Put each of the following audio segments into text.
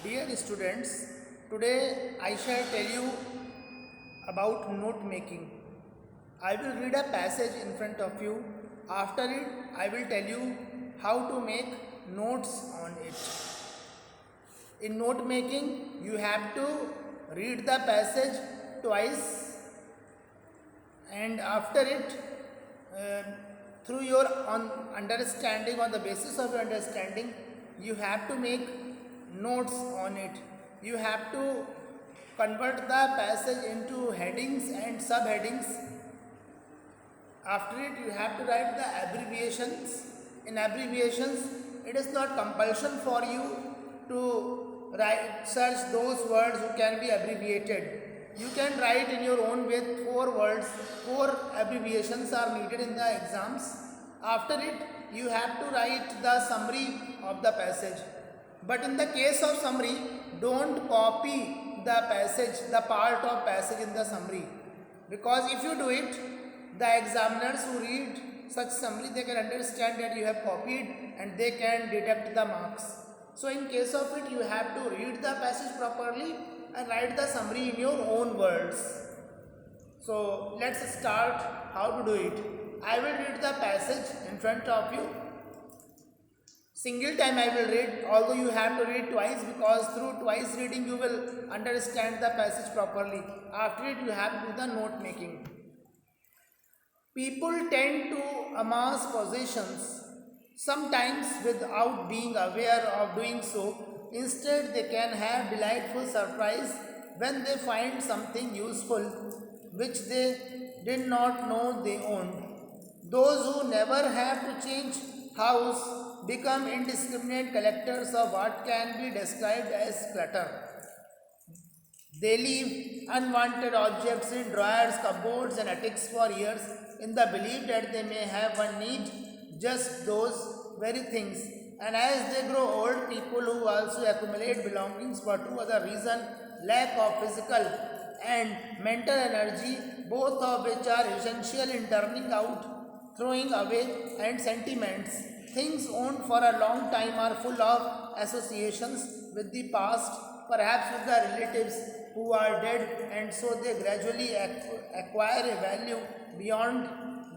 Dear students, today I shall tell you about note making. I will read a passage in front of you. After it, I will tell you how to make notes on it. In note making, you have to read the passage twice, and after it, uh, through your understanding, on the basis of your understanding, you have to make notes on it. You have to convert the passage into headings and subheadings. After it, you have to write the abbreviations. In abbreviations, it is not compulsion for you to write search those words who can be abbreviated. You can write in your own way 4 words. 4 abbreviations are needed in the exams. After it, you have to write the summary of the passage. But in the case of summary, don't copy the passage, the part of passage in the summary. Because if you do it, the examiners who read such summary, they can understand that you have copied and they can deduct the marks. So in case of it, you have to read the passage properly and write the summary in your own words. So let's start how to do it. I will read the passage in front of you. Single time I will read, although you have to read twice, because through twice reading you will understand the passage properly. After it, you have to do the note making. People tend to amass possessions, sometimes without being aware of doing so. Instead, they can have delightful surprise when they find something useful which they did not know they owned. Those who never have to change house become indiscriminate collectors of what can be described as clutter. They leave unwanted objects in drawers, cupboards, and attics for years in the belief that they may have one need just those very things. And as they grow old, people who also accumulate belongings for two other reasons, lack of physical and mental energy, both of which are essential in turning out, throwing away, and sentiments. Things owned for a long time are full of associations with the past, perhaps with the relatives who are dead, and so they gradually acquire a value beyond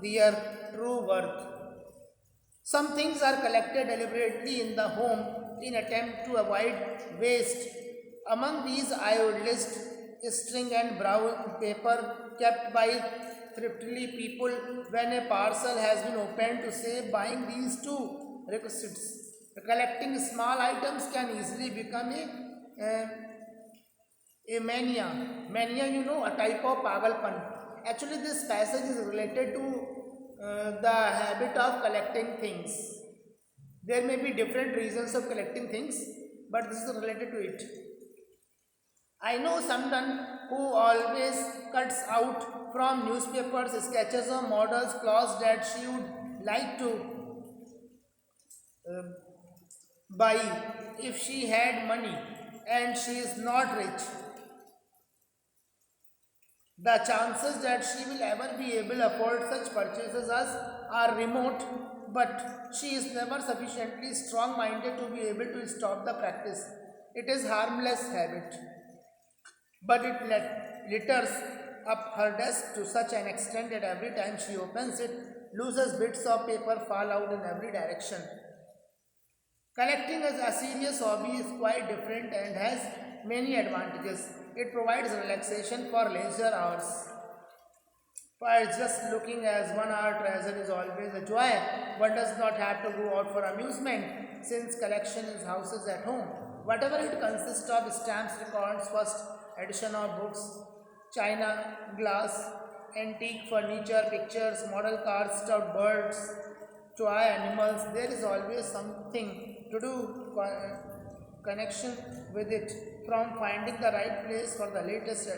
their true worth. Some things are collected deliberately in the home in attempt to avoid waste. Among these, I would list string and brown paper kept by thriftily people when a parcel has been opened to say buying these two requisites. Collecting small items can easily become a mania. Mania, a type of pagalpan. Actually, this passage is related to the habit of collecting things. There may be different reasons of collecting things, but this is related to it. I know someone who always cuts out from newspapers sketches of models clothes that she would like to uh, buy if she had money, and she is not rich. The chances that she will ever be able to afford such purchases as are remote, but she is never sufficiently strong minded to be able to stop the practice. It is harmless habit, but it litters up her desk to such an extent that every time she opens it, loses bits of paper fall out in every direction. Collecting as a serious hobby is quite different and has many advantages. It provides relaxation for leisure hours. While just looking as one art treasure is always a joy, one does not have to go out for amusement since collection is houses at home. Whatever it consists of stamps, records, first edition of books, china, glass, antique furniture, pictures, model cars, stuffed birds, toy animals, there is always something to do connection with it, from finding the right place for the latest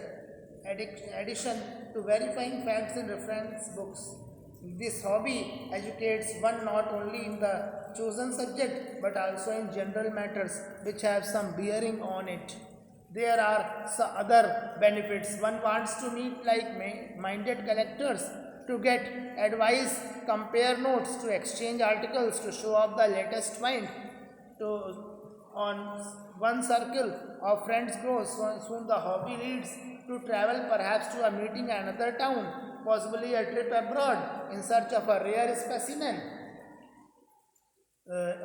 addition to verifying facts in reference books. This hobby educates one not only in the chosen subject but also in general matters which have some bearing on it. There are some other benefits. One wants to meet like minded collectors to get advice, compare notes, to exchange articles, to show off the latest find, to on one circle of friends grows, soon the hobby leads to travel perhaps to a meeting in another town, possibly a trip abroad in search of a rare specimen.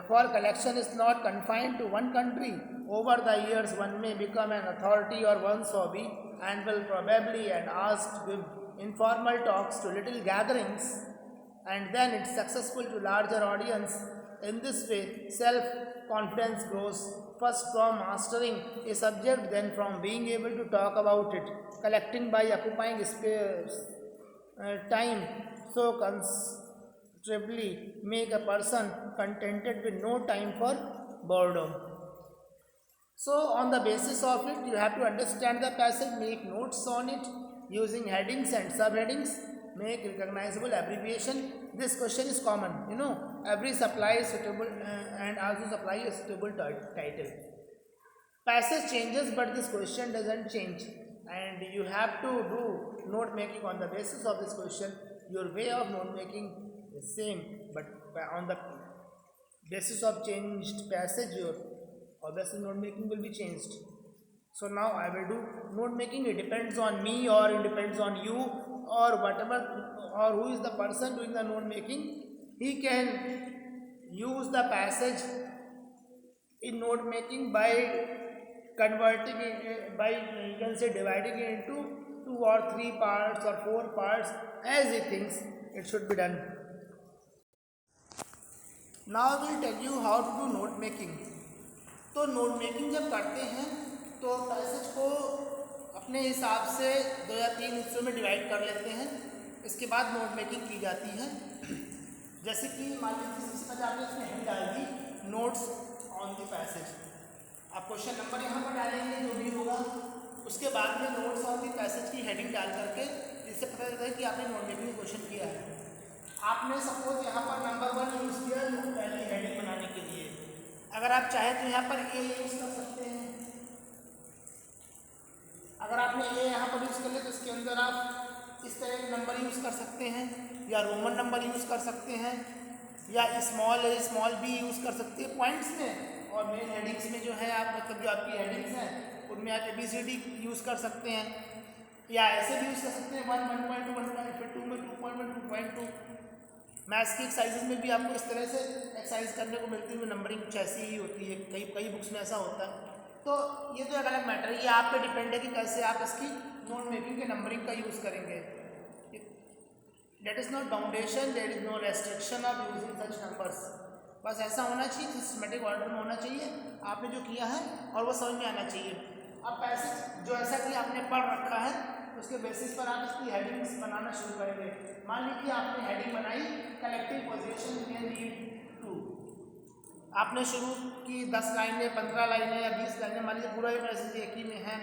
For collection is not confined to one country. Over the years, one may become an authority on one's hobby and will probably and asked to give informal talks to little gatherings, and then it's successful to larger audience. In this way, self-confidence grows first from mastering a subject, then from being able to talk about it. Collecting by occupying space, time so considerably make a person contented with no time for boredom. So, on the basis of it, you have to understand the passage, make notes on it using headings and subheadings, make recognizable abbreviation. This question is common, every supply is suitable and also supply a suitable title. Passage changes, but this question doesn't change, and you have to do note making on the basis of this question. Your way of note making is same, but on the basis of changed passage, your obviously note making will be changed. So now I will do note making. It depends on me or it depends on you or whatever, or who is the person doing the note making. He can use the passage in note making by converting it, by you can say dividing it into 2 or 3 parts or 4 parts as he thinks it should be done. Now I will tell you how to do note making. तो note making जब करते हैं तो passage को अपने हिसाब से 2 या 3 हिस्सों में डिवाइड कर लेते हैं। इसके बाद नोट मेकिंग की जाती है। जैसे कि मान लीजिए सबसे पहले आपने इसमें हेड डाल दी नोट्स ऑन द पैसेज। आप क्वेश्चन नंबर यहाँ पर डालेंगे जो भी होगा, उसके बाद में नोट्स ऑन द पैसेज की हेडिंग डाल करके इससे पता चलता है कि आपने नोट मेकिंग क्वेश्चन किया है। आपने सपोज यहाँ पर नंबर 1 यूज़ किया पहली हेडिंग बनाने के लिए। अगर आप चाहें तो यहाँ पर ए यूज़ कर सकते हैं। अगर आपने ए यहाँ पर यूज़ कर लिया तो इसके अंदर आप इस तरह के नंबर यूज़ कर सकते हैं, या रोमन नंबर यूज़ कर सकते हैं, या स्मॉल ए स्मॉल बी यूज़ कर सकते हैं पॉइंट्स में। और मेन हेडिंग्स में जो है आप मतलब जो आपकी हेडिंग्स हैं उनमें आप ABCD यूज़ कर सकते हैं, या ऐसे भी यूज़ कर सकते हैं 1, 1.2, 1, फिर 2 में 2.1, 2.2। मैथ्स की एक्सरसाइजेज में भी आपको इस तरह से एक्सरसाइज करने को मिलती है, नंबरिंग कुछ ऐसी ही होती है, कई बुक्स में ऐसा होता है। तो ये तो एक अलग मैटर है, ये आप पे डिपेंड है कि कैसे आप इसकी नोट मेकिंग के नंबरिंग का यूज़ करेंगे। That is not boundation, there is no restriction of using such numbers. बस ऐसा होना चाहिए, सिस्टमेटिक ऑर्डर में होना चाहिए आपने जो किया है और वो समझ में आना चाहिए। अब पैसेज जो ऐसा कि आपने पढ़ रखा है उसके बेसिस पर आप इसकी हेडिंग्स बनाना शुरू करेंगे। मान लीजिए आपने हेडिंग बनाई collective position can lead to. आपने शुरू की 10 लाइनें, 15 लाइनें या 20 लाइनें, मान लीजिए पूरा पैसेज एक ही में है,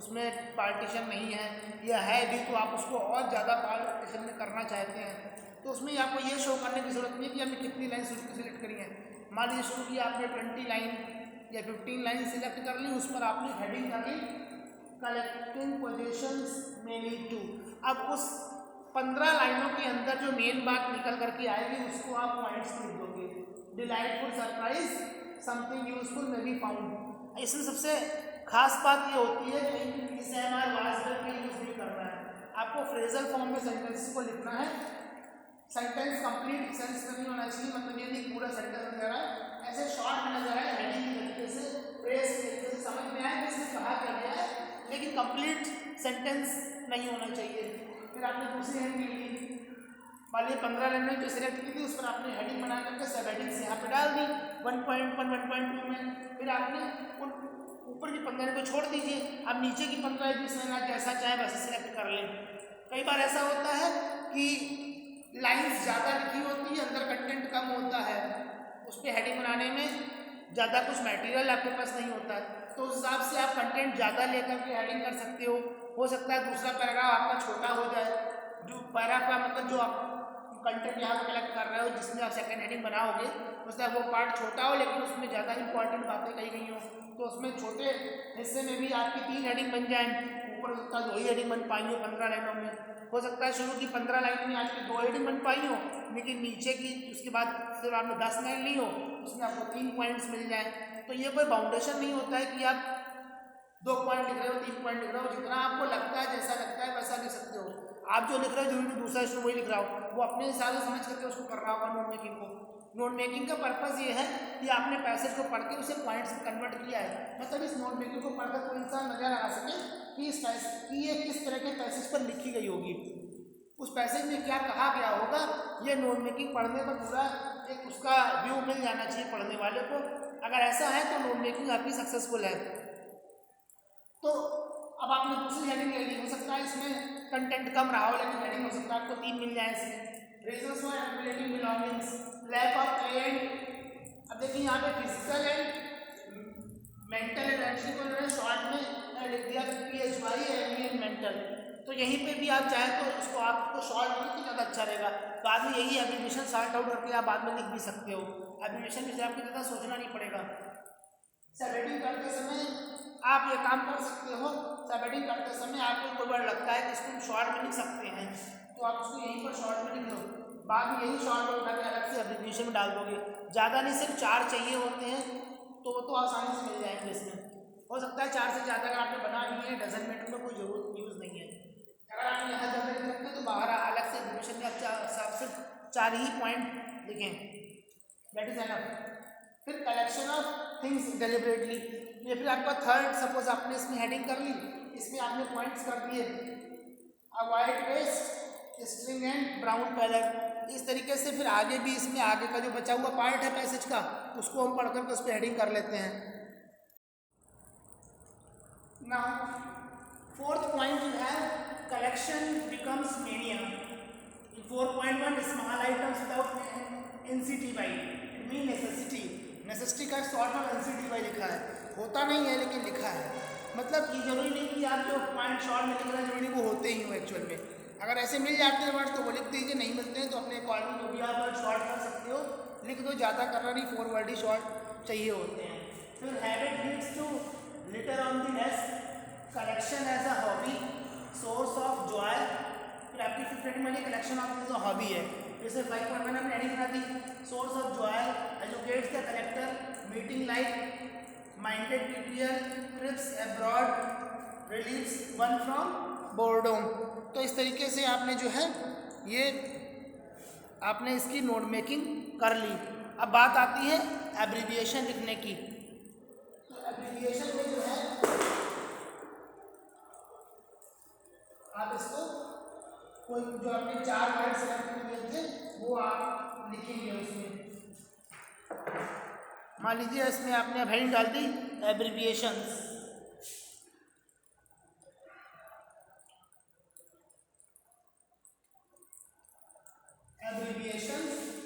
उसमें पार्टीशन नहीं है या है भी तो आप उसको और ज़्यादा पार्टीशन में करना चाहते हैं तो उसमें आपको ये शो करने की ज़रूरत नहीं है कि हमने कितनी लाइन सिलेक्ट करी है। मान लीजिए शुरू किया आपने 20 लाइन या 15 लाइन सिलेक्ट कर ली, उस पर आपने हेडिंग कर ली कलेक्टिंग पोजीशंस में लीड टू। अब उस 15 लाइनों के अंदर जो मेन बात निकल करके आएगी उसको आप पॉइंट्स लिख दोगे। डिलाइटफुल सरप्राइज, समथिंग यूजफुल में बी फाउंड। इसमें सबसे खास बात ये होती है कि इसे हमारे वास्तव में यूज नहीं करना है, आपको फ्रेजल फॉर्म में सेंटेंस को लिखना है। सेंटेंस कंप्लीट सेंस में नहीं होना चाहिए, मतलब ये नहीं पूरा सेंटेंस नजर आए, ऐसे शॉर्ट में नजर आए, हेडिंग के तरीके से, फ्रेज के तरीके से समझ में आए कि इसमें कहा क्या गया है, लेकिन कंप्लीट सेंटेंस नहीं होना चाहिए। फिर आपने दूसरी हेडिंग ली, मान लीजिए 15 लाइन जो सिलेक्ट की थी उस पर आपने हेडिंग बना करके सब हेडिंग्स यहाँ पे डाल दी 1.1, 1.2 में। फिर आपने उन ऊपर की 15 को छोड़ दीजिए, अब नीचे की 15 20 लाइन जैसा चाहे वैसे सिलेक्ट कर लें। कई बार ऐसा होता है कि लाइन्स ज़्यादा लिखी होती है, अंदर कंटेंट कम होता है, उस पर हेडिंग बनाने में ज़्यादा कुछ मटेरियल आपके पास नहीं होता है, तो उस हिसाब से आप कंटेंट ज़्यादा लेकर के हेडिंग कर सकते हो सकता है दूसरा पैराग्राफ आपका छोटा हो जाए, जो पैराग्राफ का मतलब जो आप कंटेंट यहाँ पर कलेक्ट कर रहे हो जिसमें आप सेकंड हेडिंग बनाओगे उसका वो पार्ट छोटा हो लेकिन उसमें ज़्यादा इंपॉर्टेंट बातें कही गई हो, तो उसमें छोटे हिस्से में भी आपकी 3 हेडिंग बन जाए, ऊपर हो सकता है 2 ही हेडिंग बन पाई हो 15 लाइनों में, हो सकता है शुरू की 15 लाइन में आपकी 2 हेडिंग बन पाई हो लेकिन नीचे की उसके बाद फिर आपने 10 लाइन ली हो उसमें आपको 3 पॉइंट्स मिल जाए। तो ये कोई बाउंडेशन नहीं होता है कि आप 2 पॉइंट लिख रहे हो, 3 पॉइंट लिख रहे हो, जितना आपको लगता है, जैसा लगता है वैसा लिख सकते हो। आप जो लिख रहे हो जरूरी नहीं दूसरा स्टूडेंट वही लिख रहा हो, वो अपने हिसाब से समझ करके उसको कर रहा होगा नोट मेकिंग को। नोट मेकिंग का पर्पस ये है कि आपने पैसेज को पढ़ के उसे पॉइंट्स में कन्वर्ट किया है, मतलब इस नोट मेकिंग को पढ़कर कोई इंसान नजर लगा सके कि इस कि ये किस तरह के पैसेज पर लिखी गई होगी, उस पैसेज में क्या कहा गया होगा। ये नोट मेकिंग पढ़ने पर पूरा एक उसका व्यू मिल जाना चाहिए पढ़ने वाले को। अगर ऐसा है तो नोट मेकिंग आपकी सक्सेसफुल है। तो अब आपने दूसरी हेडिंग ले ली, हो सकता है इसमें कंटेंट कम रहा हो लेकिन हेडिंग हो सकता है आपको 3 मिल जाए इसमें। Reasons for accumulating belongings, lack of end, अब देखिए यहाँ पे फिजिकल एंड मेंटल एनर्जी को मैंने शॉर्ट में लिख दिया PHY एंड मेंटल। तो यहीं पे भी आप चाहें तो इसको आपको शॉर्ट में लिख ज़्यादा अच्छा रहेगा। बाद में यही एब्रीविएशन सॉर्ट आउट करके आप बाद में लिख भी सकते हो, एब्रीविएशन में आपको ज़्यादा सोचना नहीं पड़ेगा। सबहेडिंग करते समय आप ये काम कर सकते हो, सबहेडिंग करते समय आपको कोई वर्ड लगता है कि इसको शॉर्ट में लिख सकते हैं तो आप उसको यहीं पर शॉर्ट में लिख लो, बाद में यही शॉर्ट में उठा के अलग से एब्रीविएशन में डाल दोगे। ज़्यादा नहीं, सिर्फ 4 चाहिए होते हैं तो आसानी से मिल जाएंगे इसमें। हो सकता है 4 से ज़्यादा अगर आपने बना ली है डजन में तो कोई जरूरत यूज़ नहीं है। अगर आपने यहाँ ज़्यादा लिख रखे तो बाहर अलग से एब्रीविएशन में आप सिर्फ 4 ही पॉइंट लिखें, दैट इज एनफ। फिर कलेक्शन ऑफ थिंग्स डेलिबरेटली, ये फिर आपका थर्ड, सपोज आपने इसमें हेडिंग कर ली, इसमें आपने पॉइंट्स कर दिए, avoid waste, string and brown pallet. इस तरीके से फिर आगे भी इसमें आगे का जो बचा हुआ पार्ट है पैसेज का उसको हम पढ़ करके उस पर हेडिंग कर लेते हैं। नाउ फोर्थ पॉइंट जो है collection becomes mania. 4.1 small items without NCTY, it mean necessity. Necessity का शॉर्ट में NCTY लिखा है, होता नहीं है लेकिन लिखा है। मतलब ये जरूरी नहीं कि आप जो पॉइंट शॉर्ट में लिख रहे हैं जरूरी वो होते ही हो एक्चुअल में। अगर ऐसे मिल जाते हैं वर्ड तो वो लिख दीजिए, नहीं मिलते हैं तो अपने अकॉर्डिंग जो भी आप वर्ड शॉर्ट कर सकते हो लिख दो, ज़्यादा करना नहीं, 4 वर्ड ही शॉर्ट चाहिए होते हैं। फिर habit leads to litter on the desk, collection as a hobby, source of joy. फिर आपकी फिफ्थ में कलेक्शन ऑफ जो हॉबी है, जैसे 5.1 में हेडिंग बना दी, source of joy, educates the collector, meeting like minded people, trips abroad, relieves one from boredom. तो इस तरीके से आपने जो है ये आपने इसकी नोट मेकिंग कर ली। अब बात आती है एब्रीविएशन लिखने की। तो एब्रीविएशन में जो है आप इसको कोई जो आपने 4 वर्ड सेलेक्ट किए थे वो आप लिखेंगे उसमें। मान लीजिए इसमें आपने हेडिंग डाल दी एब्रीविएशंस,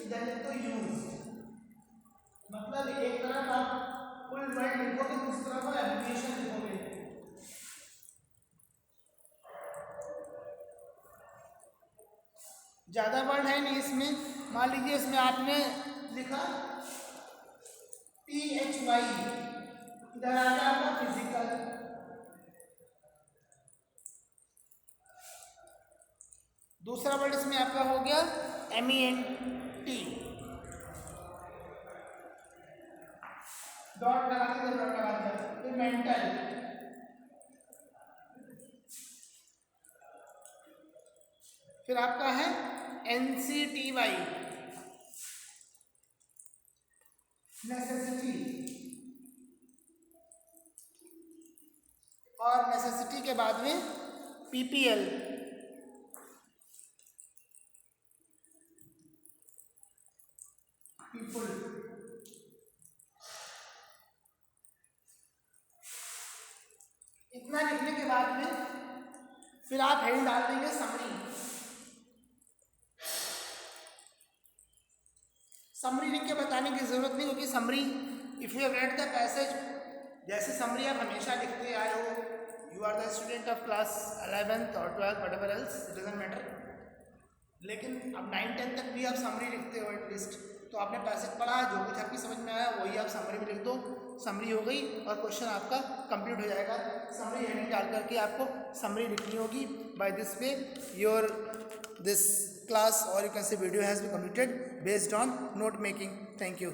इधर लिख दो यूज, मतलब एक तरफ आप फुल वर्ड लिखोगे दूसरी तरफ एब्रीविएशन लिखोगे। ज़्यादा वर्ड है नहीं इसमें, मान लीजिए इसमें आपने लिखा PHY, इधर आ गया आपका फिजिकल, दूसरा वर्ड इसमें आपका हो गया MENT, डॉट लगा के डॉट लगा दिया। फिर मेंटल, फिर आपका है NCTY, नेसेसिटी, और नेसेसिटी के बाद में PPL, पीपुल। इतना लिखने के बाद में फिर आप हेडिंग डाल देंगे समरी। समरी लिख के बताने की जरूरत नहीं, क्योंकि summary if you have read the passage, जैसे समरी आप हमेशा लिखते आए हो, you are the student of class 11th और 12th whatever else, it doesn't matter, लेकिन अब 9-10 तक भी आप समरी लिखते हो एटलीस्ट, तो आपने पैसेज पढ़ा, जो कुछ आपकी समझ में आया वही आप समरी में लिख दो, समरी हो गई और क्वेश्चन आपका कंप्लीट हो जाएगा। समरी हेडिंग डाल करके आपको समरी लिखनी होगी। By this way your this class or you can say video has been completed based on note making. Thank you.